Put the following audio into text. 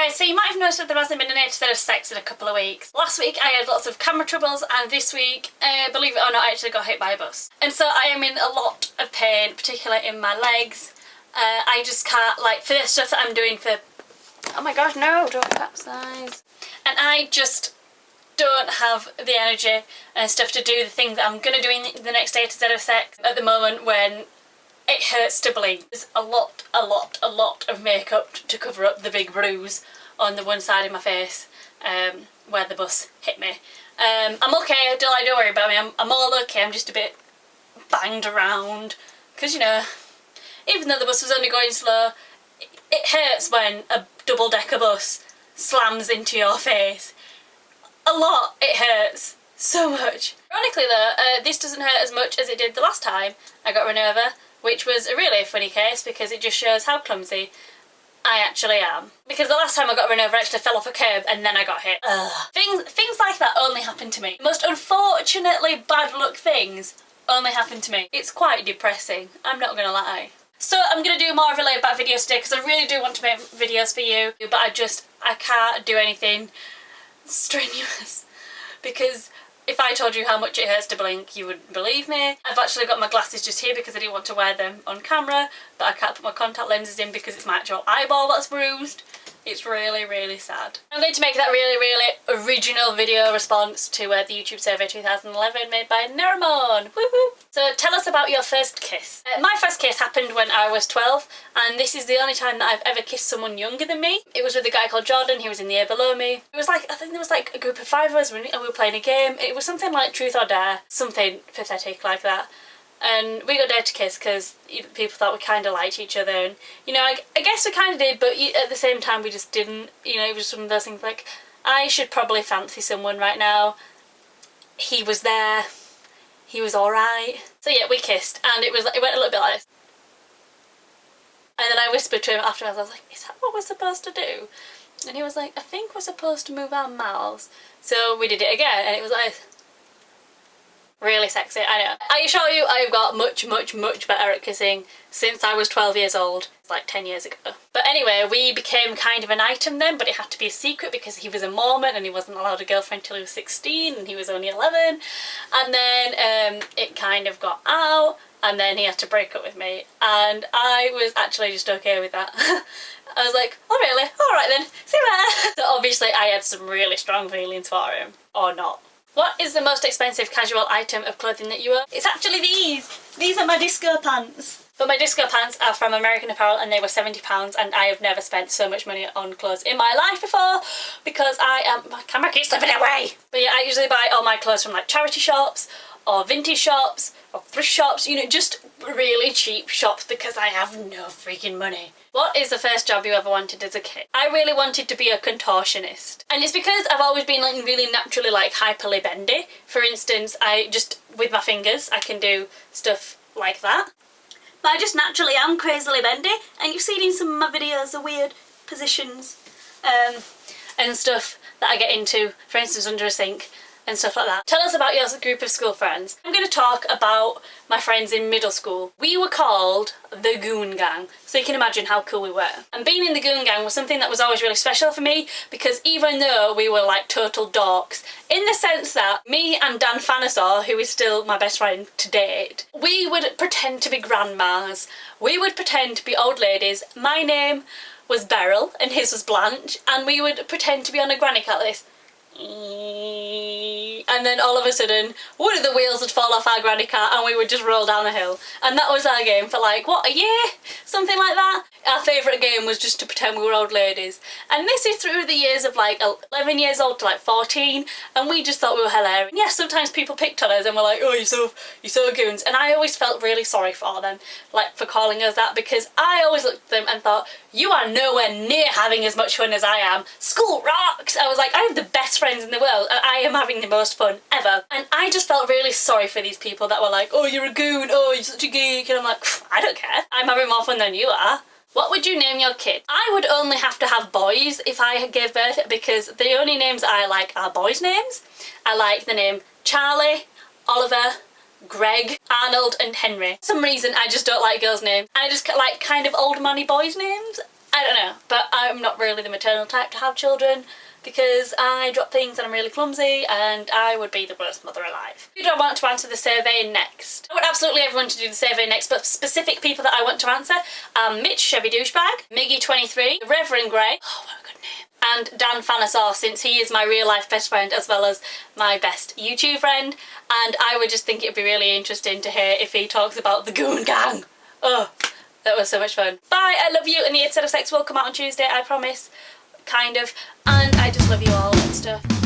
Guys, so you might have noticed that there hasn't been an episode of sex in a couple of weeks. Last week I had lots of camera troubles, and this week, believe it or not, I actually got hit by a bus. And so I am in a lot of pain, particularly in my legs. I just can't, like, for the stuff that I'm doing for... Oh my gosh, no, don't capsize. And I just don't have the energy and stuff to do the things that I'm going to do in the next episode of sex at the moment when it hurts to blink. There's a lot of makeup to cover up the big bruise on the one side of my face where the bus hit me. I'm okay, don't worry about me, I'm all okay, I'm just a bit banged around. Because, you know, even though the bus was only going slow, it hurts when a double-decker bus slams into your face. A lot, it hurts. So much. Ironically though, this doesn't hurt as much as it did the last time I got run over, which was a really funny case because it just shows how clumsy I actually am. Because the last time I got run over I actually fell off a curb and then I got hit. Things like that only happen to me. The most unfortunately bad luck things only happen to me. It's quite depressing, I'm not gonna lie. So I'm gonna do more of a laid back video today because I really do want to make videos for you, but I can't do anything strenuous because if I told you how much it hurts to blink, you wouldn't believe me. I've actually got my glasses just here because I didn't want to wear them on camera, but I can't put my contact lenses in because it's my actual eyeball that's bruised. It's really, really sad. I'm going to make that really original video response to the YouTube survey 2011 made by Nerimon. Woohoo! So tell us about your first kiss. My first kiss happened when I was 12, and this is the only time that I've ever kissed someone younger than me. It was with a guy called Jordan, he was in the year below me. It was like, I think there was like a group of 5 of us and we were playing a game. It was something like Truth or Dare, something pathetic like that. And we got dared to kiss because people thought we kind of liked each other, and you know, I guess we kind of did, but at the same time we just didn't. You know, it was just one of those things like, I should probably fancy someone right now. He was there, he was alright. So yeah, we kissed, and it went a little bit like this. And then I whispered to him afterwards, I was like, is that what we're supposed to do? And he was like, I think we're supposed to move our mouths. So we did it again, and it was like, really sexy, I know. I assure you I've got much better at kissing since I was 12 years old. It's like 10 years ago. But anyway, we became kind of an item then, but it had to be a secret because he was a Mormon and he wasn't allowed a girlfriend till he was 16 and he was only 11. And then it kind of got out and then he had to break up with me, and I was actually just okay with that. I was like, oh really? Alright then, see you later. So obviously I had some really strong feelings for him. Or not. What is the most expensive casual item of clothing that you own? It's actually these! These are my disco pants! But my disco pants are from American Apparel and they were £70, and I have never spent so much money on clothes in my life before because my camera keeps slipping away! But yeah, I usually buy all my clothes from like charity shops or vintage shops or thrift shops, you know, just really cheap shops because I have no freaking money. What is the first job you ever wanted as a kid? I really wanted to be a contortionist. And it's because I've always been like really naturally like hyperly bendy. For instance, I just, with my fingers, I can do stuff like that. But I just naturally am crazily bendy, and you've seen in some of my videos the weird positions and stuff that I get into, for instance under a sink and stuff like that. Tell us about your group of school friends. I'm going to talk about my friends in middle school. We were called the Goon Gang, so you can imagine how cool we were. And being in the Goon Gang was something that was always really special for me because even though we were like total dorks, in the sense that me and Dan Fanasaur, who is still my best friend to date, we would pretend to be grandmas, we would pretend to be old ladies. My name was Beryl and his was Blanche, and we would pretend to be on a granny cat like this. And then all of a sudden one of the wheels would fall off our granny car and we would just roll down the hill, and that was our game for like, what, a year? Something like that. Our favourite game was just to pretend we were old ladies, and this is through the years of like 11 years old to like 14, and we just thought we were hilarious. Yeah, sometimes people picked on us and were like, oh, you're so goons, and I always felt really sorry for them, like for calling us that, because I always looked at them and thought, you are nowhere near having as much fun as I am. School rocks! I was like, I have the best friends in the world and I am having the most fun ever. And I just felt really sorry for these people that were like, oh, you're a goon, oh, you're such a geek, and I'm like, I don't care. I'm having more fun than you are. What would you name your kid? I would only have to have boys if I gave birth because the only names I like are boys' names. I like the name Charlie, Oliver, Greg, Arnold and Henry. For some reason I just don't like girls' names. I just like kind of old money boys' names. I don't know, but I'm not really the maternal type to have children because I drop things and I'm really clumsy and I would be the worst mother alive. Who do I want to answer the survey next? I want absolutely everyone to do the survey next, but specific people that I want to answer are Mitch Chevy Douchebag, Miggy23, Reverend Grey, oh what a good name, and Dan Fanasaur, since he is my real life best friend as well as my best YouTube friend, and I would just think it would be really interesting to hear if he talks about the Goon Gang. Oh, that was so much fun. Bye, I love you, and the 8th set of sex will come out on Tuesday, I promise. Kind of. And I just love you all and stuff.